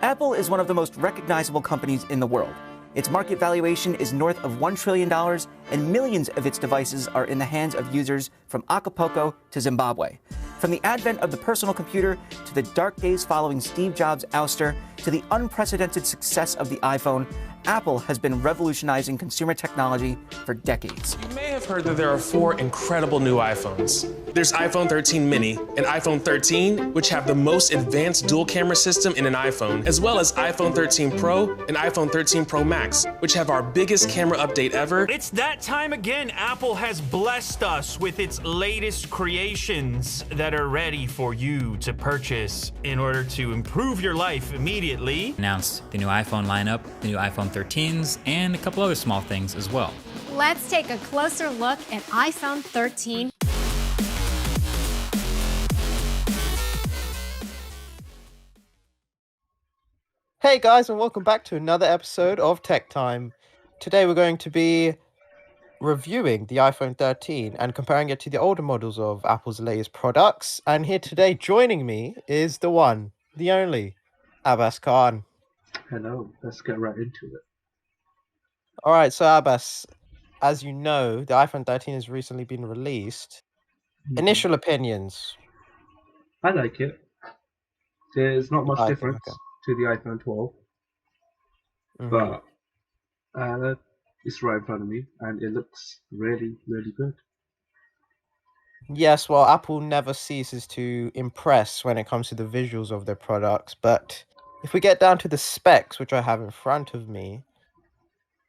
Apple is one of the most recognizable companies in the world. Its market valuation is north of $1 trillion, and millions of its devices are in the hands of users from Acapulco to Zimbabwe. From the advent of the personal computer to the dark days following Steve Jobs' ouster to the unprecedented success of the iPhone, Apple has been revolutionizing consumer technology for decades. You may have heard that there are 4 incredible new iPhones. There's iPhone 13 mini and iPhone 13, which have the most advanced dual camera system in an iPhone, as well as iPhone 13 Pro and iPhone 13 Pro Max, which have our biggest camera update ever. It's that time again. Apple has blessed us with its latest creations that are ready for you to purchase in order to improve your life immediately. Announced the new iPhone lineup, the new iPhone 13s, and a couple other small things as well. Let's take a closer look at iPhone 13. Hey guys, and welcome back to another episode of Tech Time. Today we're going to be reviewing the iPhone 13 and comparing it to the older models of Apple's latest products. And here today joining me is the one, the only, Abbas Khan. Hello, let's get right into it. Alright, so Abbas, as you know, the iPhone 13 has recently been released. Initial opinions. I like it. There's not much I difference to the iPhone 12, but it's right in front of me and it looks really, really good. Yes, well, Apple never ceases to impress when it comes to the visuals of their products, but if we get down to the specs, which I have in front of me,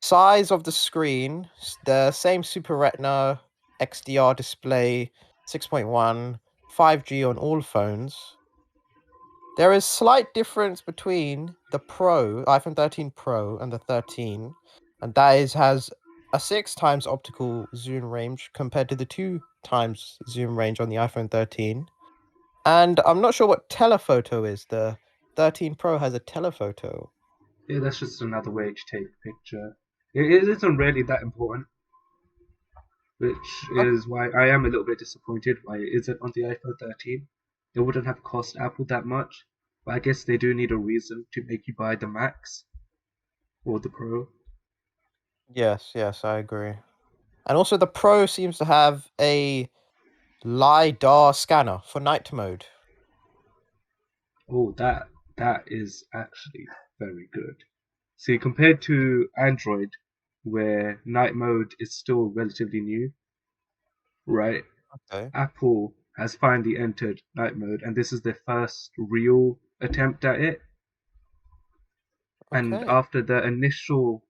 size of the screen, the same Super Retina XDR display, 6.1, 5G on all phones. There is slight difference between the Pro, iPhone 13 Pro, and the 13, and that is has a 6 times optical zoom range compared to the 2 times zoom range on the iPhone 13. And I'm not sure what telephoto is. The 13 Pro has a telephoto. Yeah, that's just another way to take a picture. It isn't really that important, which is why I am a little bit disappointed why it isn't on the iPhone 13. It wouldn't have cost Apple that much, but I guess they do need a reason to make you buy the Max or the Pro. Yes, I agree. And also the Pro seems to have a LiDAR scanner for night mode. Oh, that is actually very good. See, compared to Android, where night mode is still relatively new, right? Okay. Apple has finally entered night mode, and this is their first real attempt at it. And Okay. after the initial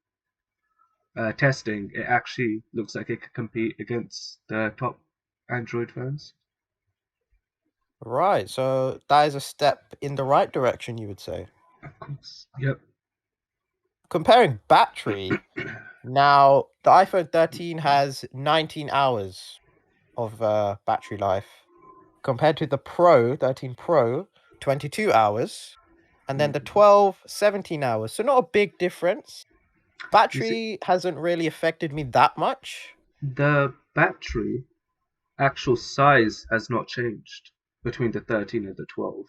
testing, it actually looks like it could compete against the top Android phones. Right, so that is a step in the right direction, you would say. Of course. Yep. Comparing battery, now the iPhone 13 has 19 hours of battery life, compared to the 13 Pro, 22 hours, and then the 12, 17 hours. So not a big difference. Battery hasn't really affected me that much. The battery actual size has not changed between the 13 and the 12.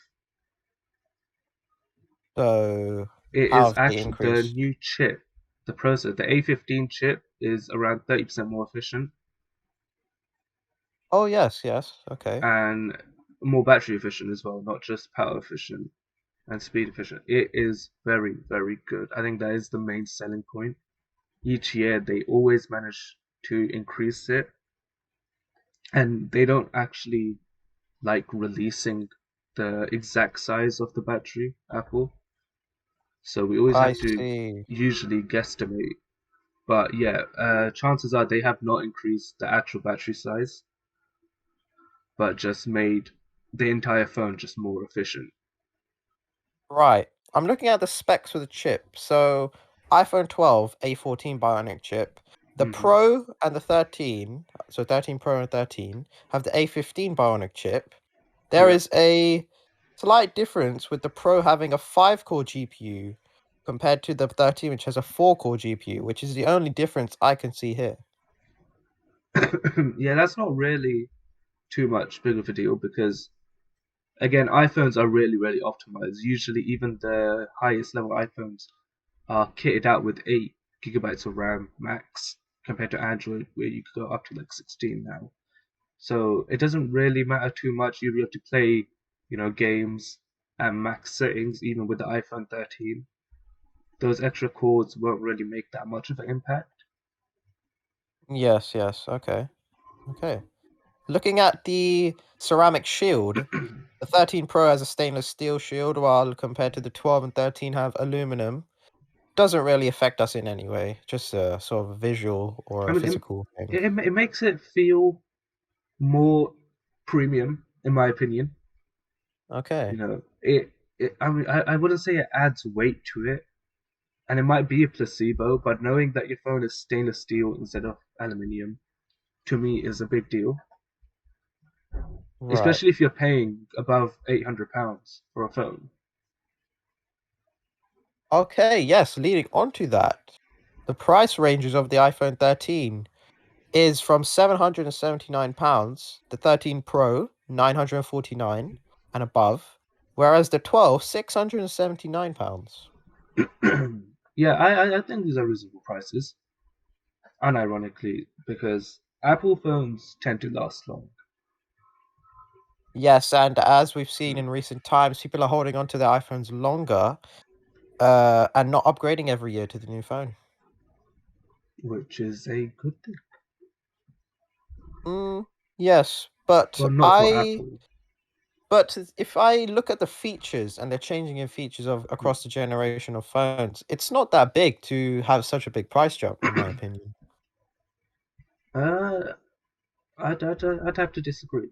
So It how is have they actually the increased? new chip, the processor. The A15 chip is around 30% more efficient Oh, yes, okay. and more battery efficient as well, not just power efficient and speed efficient. It is very, very good. I think that is the main selling point. Each year they always manage to increase it, and they don't actually like releasing the exact size of the battery, Apple. So we always I have to see. usually guesstimate. But yeah, chances are they have not increased the actual battery size, but just made the entire phone just more efficient. Right. I'm looking at the specs for the chip. So iPhone 12, A14 Bionic chip. The Mhm. Pro and the 13, so 13 Pro and 13, have the A15 Bionic chip. There Yeah. is a slight difference with the Pro having a 5-core GPU compared to the 13, which has a 4-core GPU, which is the only difference I can see here. Yeah, that's not really too much big of a deal because Again, iPhones are really, really optimized. Usually, even the highest level iPhones are kitted out with 8 GB of RAM max, compared to Android, where you could go up to like 16 now. So it doesn't really matter too much. You'll be able to play, games at max settings, even with the iPhone 13. Those extra cords won't really make that much of an impact. Yes, yes. Okay. Okay. Looking at the ceramic shield, the 13 Pro has a stainless steel shield, while compared to the 12 and 13 have aluminum. Doesn't really affect us in any way, just a sort of a visual or I a mean, physical thing. it makes it feel more premium, in my opinion. Okay. I mean, I wouldn't say it adds weight to it, and it might be a placebo, but knowing that your phone is stainless steel instead of aluminium, to me, is a big deal. Right. Especially if you're paying above £800 for a phone. Okay, yes, leading on to that. The price ranges of the iPhone 13 is from £779, the 13 Pro 949 and above, whereas the 12 £679. Yeah, I think these are reasonable prices, unironically, because Apple phones tend to last long. Yes, and as we've seen in recent times, people are holding on to their iPhones longer, and not upgrading every year to the new phone. Which is a good thing. Yes, Well, not for Apple. but if I look at the features, and they're changing in features of Hmm. across the generation of phones, it's not that big to have such a big price jump, in my opinion. Uh, I'd have to disagree.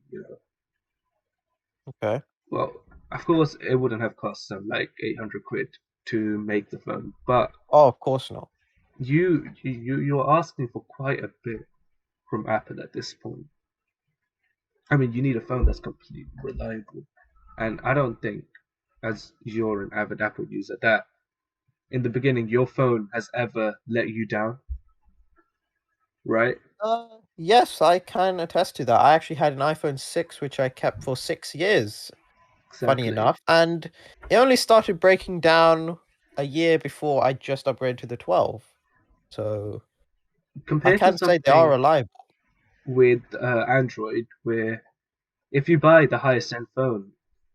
Okay. Well, of course, it wouldn't have cost them like 800 quid to make the phone, but Oh, of course not. you're asking for quite a bit from Apple at this point. I mean, you need a phone that's completely reliable. And I don't think, as you're an avid Apple user, that in the beginning your phone has ever let you down, right? Yes, I can attest to that. I actually had an iPhone 6, which I kept for 6 years, funny Exactly. enough, and it only started breaking down a year before I just upgraded to the 12. So I Compared to can say they are something reliable. with Android, where if you buy the highest end phone,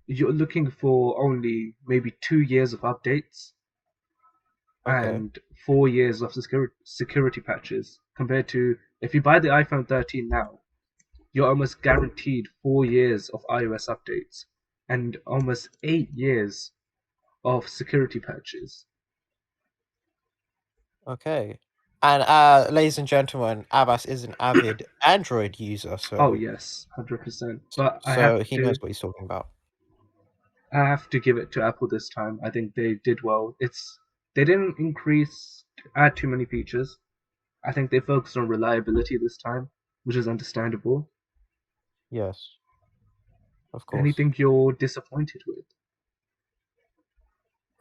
you're looking for only maybe 2 years of updates Okay. and 4 years of security patches, compared to if you buy the iPhone 13 now, you're almost guaranteed 4 years of iOS updates and almost 8 years of security patches. Okay. And ladies and gentlemen, Abbas is an avid Android user, Oh so yes, 100%. But so he knows what he's talking about. I have to give it to Apple this time. I think they did well. They didn't add too many features. I think they focused on reliability this time, which is understandable. Yes, of course. Anything you're disappointed with?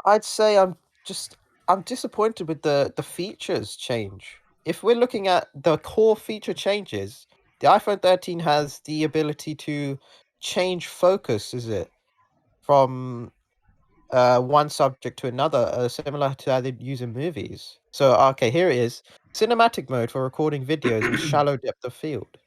I'd say I'm disappointed with the features change. If we're looking at the core feature changes, the iPhone 13 has the ability to change focus, is it? From one subject to another, similar to how they use in movies. So, okay, here it is. Cinematic mode for recording videos with shallow depth of field.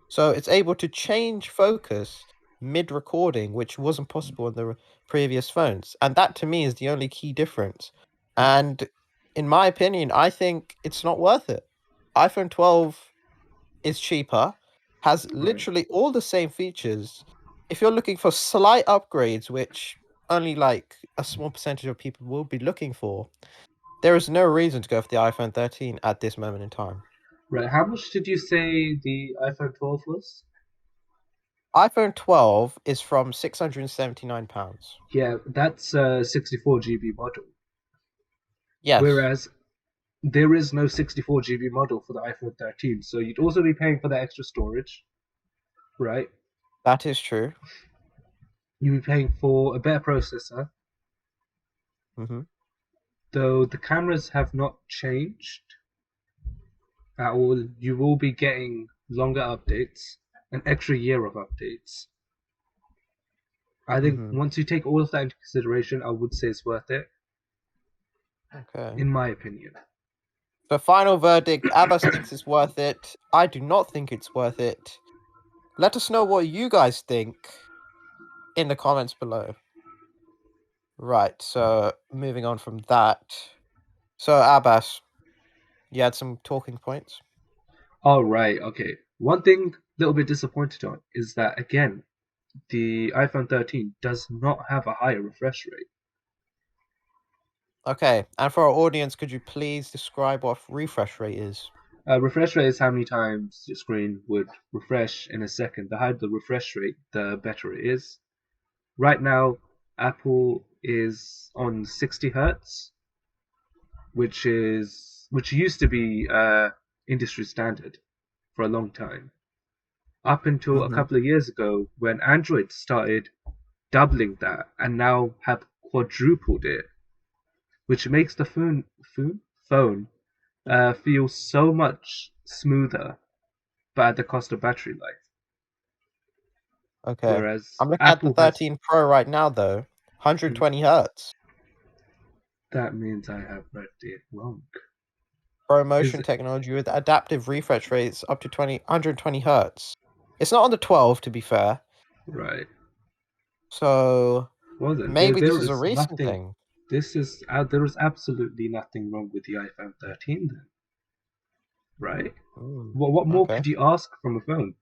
So it's able to change focus mid-recording, which wasn't possible in the previous phones. And that to me is the only key difference. And in my opinion, I think it's not worth it. iPhone 12 is cheaper, has Right. literally all the same features. If you're looking for slight upgrades, which only like a small percentage of people will be looking for, there is no reason to go for the iPhone 13 at this moment in time. Right. How much did you say the iPhone 12 was? iPhone 12 is from £679. Yeah, that's a 64 GB model. Yes, Whereas there is no 64 GB model for the iPhone 13, so you'd also be paying for the extra storage, right? that is true. You'd be paying for a better processor, Hmm. though the cameras have not changed at all. You will be getting longer updates, an extra year of updates. I think Mhm. once you take all of that into consideration, I would say it's worth it, Okay. in my opinion. So final verdict, Abbas thinks it's worth it. I do not think it's worth it. Let us know what you guys think in the comments below. Right, so moving on from that. So Abbas, you had some talking points? All right, okay. One thing a little bit disappointed on is that, again, the iPhone 13 does not have a higher refresh rate. Okay, and for our audience, could you please describe what refresh rate is? Refresh rate is how many times your screen would refresh in a second. The higher the refresh rate, the better it is. Right now, Apple is on 60 hertz, which used to be industry standard for a long time. Up until a couple of years ago, when Android started doubling that and now have quadrupled it, which makes the phone feel so much smoother, but at the cost of battery life. Okay, Whereas I'm looking at the Apple has 13 Pro right now though, 120 hertz. that means I have read it wrong. Pro Is motion it technology with adaptive refresh rates up to 120 hertz. It's not on the 12 to be fair, right? so Well then, maybe this there is a is recent nothing. thing. There is absolutely nothing wrong with the iPhone 13 then, right? What more Okay. could you ask from a phone?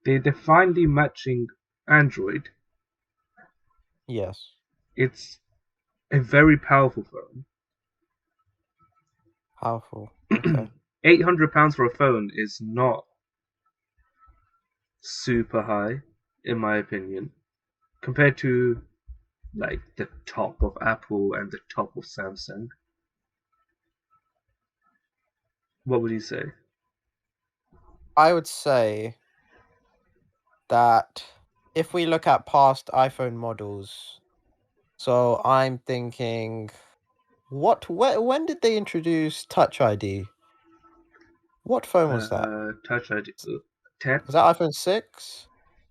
They're finally matching Android. Yes. It's a very powerful phone. Powerful. Okay. £800 for a phone is not super high, in my opinion, compared to like the top of Apple and the top of Samsung. What would you say? I would say that if we look at past iPhone models, so I'm thinking, when did they introduce Touch ID? What phone was that? Touch ID 10? Was that iPhone 6?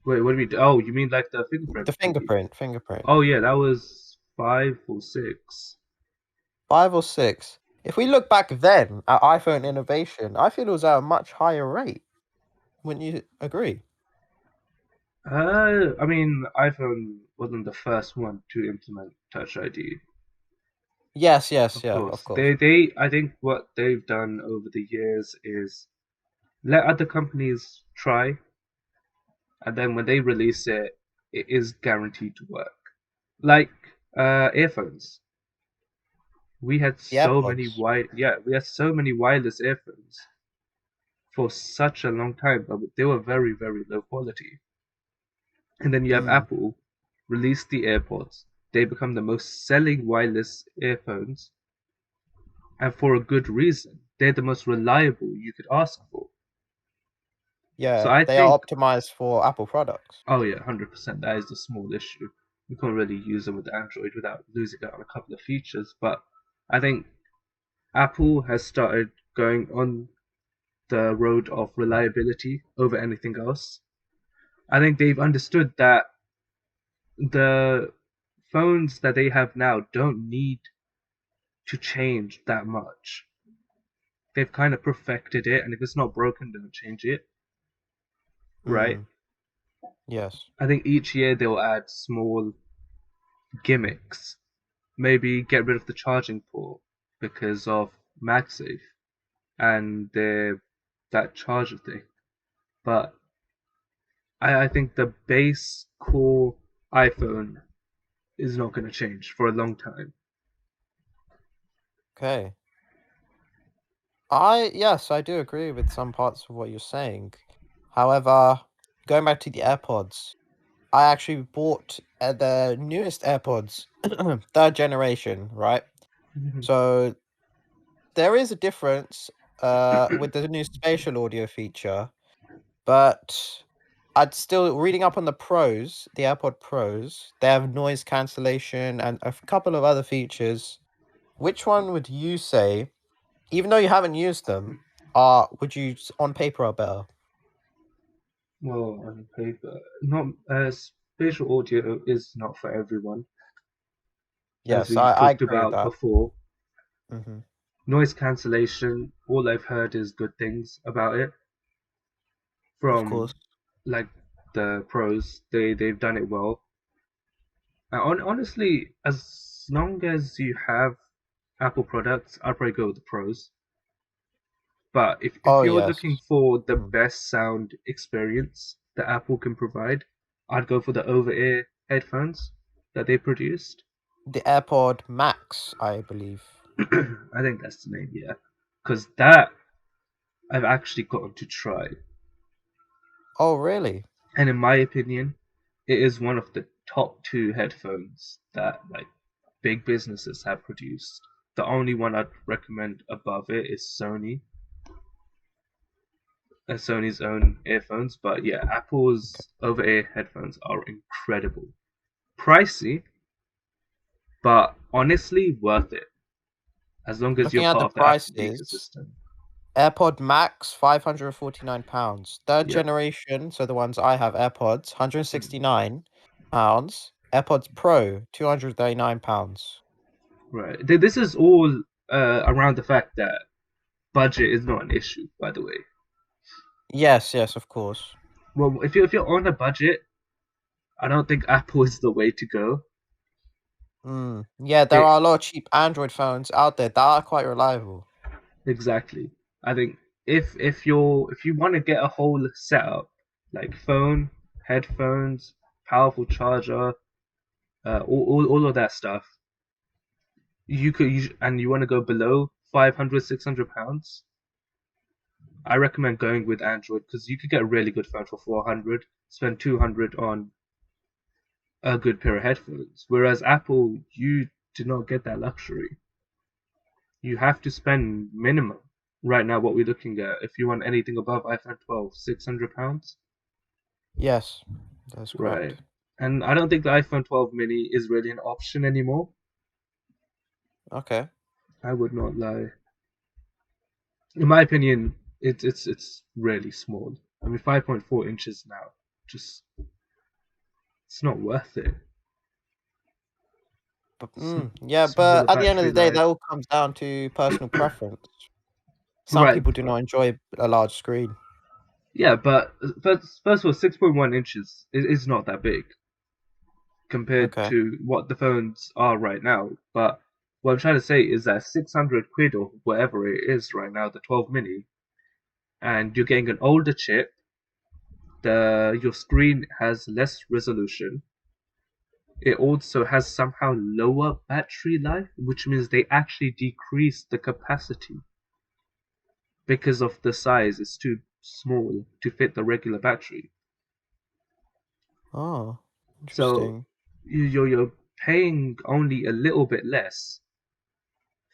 Wait, what do you mean? Oh, you mean like the fingerprint The thingy? fingerprint. Oh yeah, that was 5 or 6. 5 or 6. If we look back then at iPhone innovation, I feel it was at a much higher rate. Wouldn't you agree? I mean, iPhone wasn't the first one to implement Touch ID. Yes, yeah, of Of course. I think what they've done over the years is let other companies try, and then when they release it, it is guaranteed to work. Like earphones. We had The so many AirPods. wireless earphones for such a long time, but they were very, very low quality. And then you have Apple release the AirPods. They become the most selling wireless earphones, and for a good reason. They're the most reliable you could ask for. So Yeah, I they are think, optimized for Apple products. oh yeah, 100%, that is the small issue. You can't really use them with Android without losing out on a couple of features. But I think Apple has started going on the road of reliability over anything else. I think they've understood that the phones that they have now don't need to change that much. They've kind of perfected it, and if it's not broken, don't change it, right? Yes. I think each year they'll add small gimmicks. Maybe get rid of the charging port because of MagSafe and that charger thing. But I think the base core iPhone is not going to change for a long time. Okay. Yes, I do agree with some parts of what you're saying. However, going back to the AirPods, I actually bought the newest AirPods, third generation, right? So there is a difference with the new spatial audio feature, but I'd still reading up on the pros, the AirPod Pros, they have noise cancellation and a couple of other features. Which one would you say, even though you haven't used them, on paper are better? Well, on paper, not as spatial audio is not for everyone, as Yes, we've I talked agree with about that. before. Hmm. Noise cancellation, all I've heard is good things about it Of from course. like the pros. They've done it well. Honestly, as long as you have Apple products, I'll probably go with the pros. But if Oh you're yes. looking for the Mm. best sound experience that Apple can provide, I'd go for the over-ear headphones that they produced. The AirPod Max, I believe. I think that's the name, yeah. Because that I've actually gotten to try. Oh really? And in my opinion, it is one of the top two headphones that like big businesses have produced. The only one I'd recommend above it is Sony's own earphones. But yeah, Apple's over-ear headphones are incredible. Pricey, but honestly worth it. As long as you're Looking at the part of the Apple prices, ecosystem. AirPod Max, £549. Third Yep. generation, so the ones I have, AirPods, Mm. £169. AirPods Pro, £239. Right. This is all around the fact that budget is not an issue, by the way. Yes, yes, of course. Well, if you're on a budget, I don't think Apple is the way to go. Yeah, there It are a lot of cheap Android phones out there that are quite reliable. exactly. I think if you want to get a whole setup like phone, headphones, powerful charger, all of that stuff, and you want to go below 500, 600 pounds. I recommend going with Android because you could get a really good phone for 400, spend 200 on a good pair of headphones. Whereas Apple, you do not get that luxury. You have to spend minimum right now what we're looking at. If you want anything above iPhone 12, £600. Yes, that's Right. correct. And I don't think the iPhone 12 mini is really an option anymore. Okay. I would not lie. In my opinion, it's really small. I mean, 5.4 inches now. Just it's not worth it. But, S- yeah, Smaller but at the end of battery the day, that life. all comes down to personal preference. Some Right. people do not enjoy a large screen. Yeah, but first of all, 6.1 inches is not that big compared Okay. to what the phones are right now. But what I'm trying to say is that 600 quid or whatever it is right now, the 12 mini, and you're getting an older chip. Your screen has less resolution. It also has somehow lower battery life, which means they actually decrease the capacity because of the size. It's too small to fit the regular battery. Oh, So interesting. you're paying only a little bit less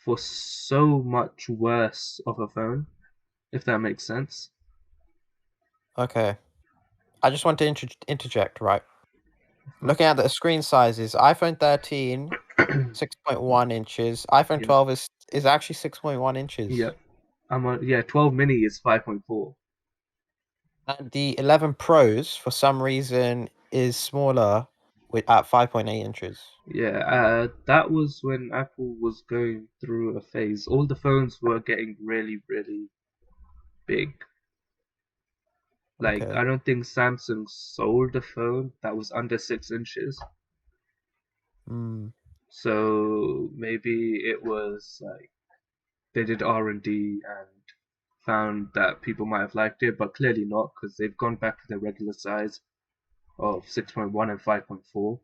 for so much worse of a phone, if that makes sense. Okay. I just want to interject, right? Of Looking course. at the screen sizes, iPhone 13, 6.1 inches. iPhone Yeah, 12 is actually 6.1 yeah. inches. Yeah, 12 mini is 5.4. And the 11 Pros, for some reason, is smaller at 5.8 inches. Yeah, that was when Apple was going through a phase. All the phones were getting really, really big. Like, Okay. I don't think Samsung sold a phone that was under 6 inches. Mm, So maybe it was like they did R&D and found that people might have liked it, but clearly not because they've gone back to their regular size of 6.1 and 5.4.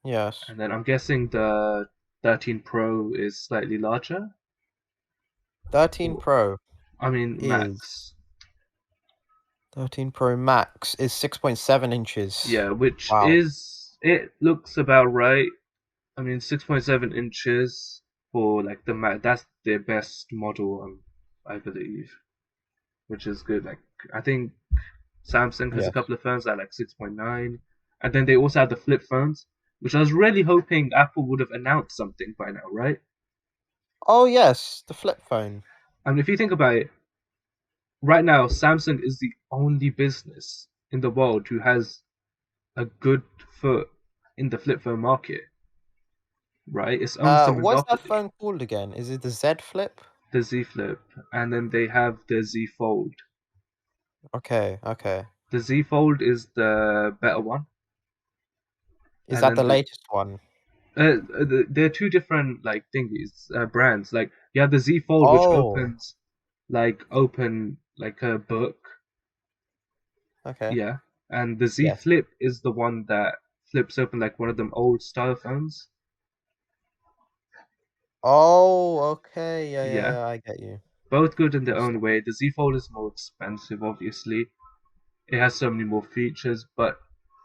yes. And then I'm guessing the 13 Pro is slightly larger. 13 Or, Pro I mean, is Max. 13 Pro Max is 6.7 inches. Yeah, which Wow. is, it looks about right. I mean, 6.7 inches for like the Mac, that's their best model, I believe, which is good. Like, I think Samsung has a Yes. couple of phones that are like 6.9, and then they also have the flip phones, which I was really hoping Apple would have announced something by now, right? Oh, yes, the flip phone. I mean, if you think about it, right now Samsung is the only business in the world who has a good foot in the flip phone market, right? It's almost a What's that monopoly. phone called again? Is it the Z Flip? The Z Flip, and then they have the Z Fold. Okay, okay. The Z Fold is the better one, Is and that then the latest one? they're two different like thingies, brands. Like you have the Z Fold, which Oh, opens like a book, okay. yeah, and the Z Yes. Flip is the one that flips open like one of them old style phones. Oh, okay. Yeah, yeah, Yeah, yeah. I get you. both good in their Yes. own way. The Z Fold is more expensive, obviously. It has so many more features, but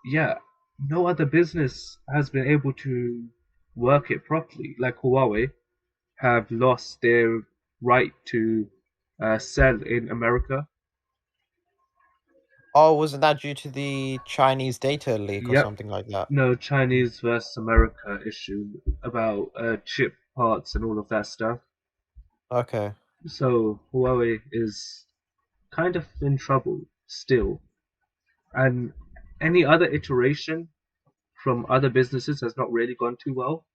yeah, no other business has been able to work it properly. Like Huawei have lost their right to sell in America. Oh, wasn't that due to the Chinese data leak or Yep, something like that? no Mm. Chinese versus America issue about chip parts and all of that stuff. Okay. So Huawei is kind of in trouble still, and any other iteration from other businesses has not really gone too well.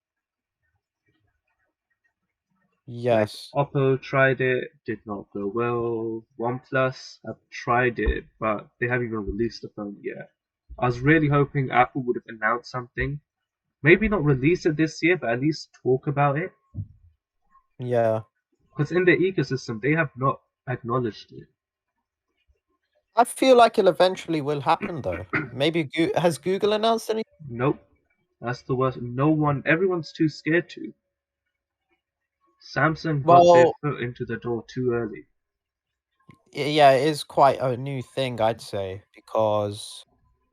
Like Yes. Oppo tried it, did not go well. OnePlus have tried it, but they haven't even released the phone yet. I was really hoping Apple would have announced something. Maybe not release it this year, but at least talk about it. Yeah. Because in their ecosystem, they have not acknowledged it. I feel like it eventually will happen though. Maybe has Google announced any? Nope. That's the worst. No one, everyone's too scared to. Samsung got their Well, foot into the door too early. yeah, it is quite a new thing, I'd say, because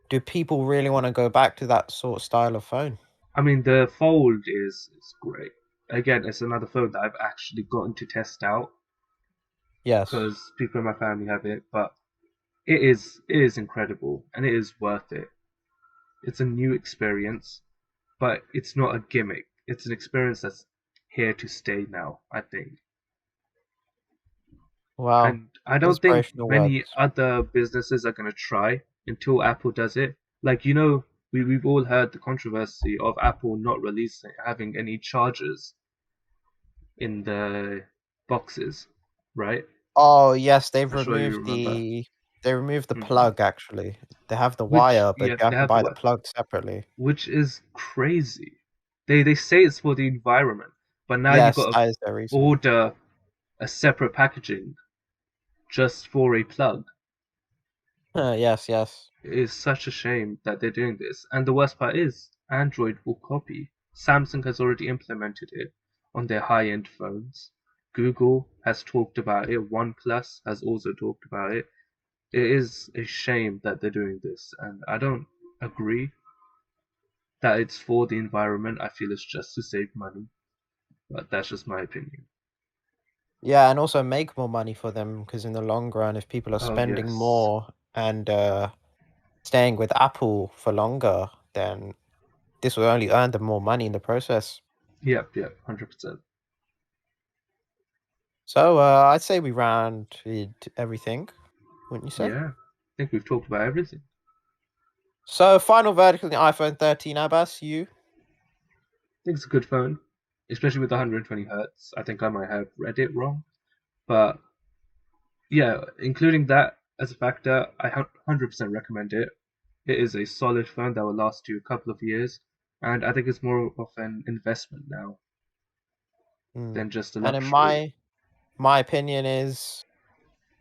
do people really want to go back to that sort of style of phone? I mean, the Fold is great. Again, it's another phone that I've actually gotten to test out Yes. because people in my family have it, but it is incredible and it is worth it. It's a new experience, but it's not a gimmick. It's an experience that's here to stay now, I think. Wow. And I don't think Inspirational many words. other businesses are going to try until Apple does it. Like, we've all heard the controversy of Apple not releasing, having any chargers in the boxes, right? Oh, yes, they've I'm sure you removed remember. the Hmm. plug actually. They have the Which, wire, but yeah, you they have to have the buy the what? plug separately. Which is crazy. They say it's for the environment, but now you Yes, got to that is their reason. order a separate packaging just for a plug. Yes, yes. It is such a shame that they're doing this. And the worst part is, Android will copy. Samsung has already implemented it on their high-end phones. Google has talked about it. OnePlus has also talked about it. It is a shame that they're doing this, and I don't agree that it's for the environment. I feel it's just to save money, but that's just my opinion. Yeah, and also make more money for them because in the long run, if people are Oh, spending yes. more and staying with Apple for longer, then this will only earn them more money in the process. Yep, 100%. So I'd say we rounded everything, wouldn't you say? Yeah, I think we've talked about everything. So final verdict on the iPhone 13, Abbas, you? I think it's a good phone, especially with the 120 hertz. I think I might have read it wrong, but yeah, including that as a factor, I 100% recommend it. It is a solid phone that will last you a couple of years, and I think it's more of an investment now Mm. than just a And in luxury. my opinion is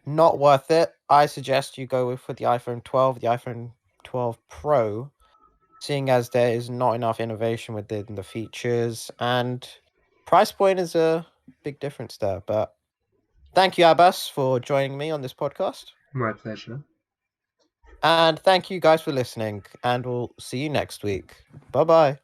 not worth it. I suggest you go with the iPhone 12, the iPhone 12 Pro, seeing as there is not enough innovation within the features and price point is a big difference there. But thank you, Abbas, for joining me on this podcast. My pleasure. And thank you guys for listening, and we'll see you next week. Bye bye.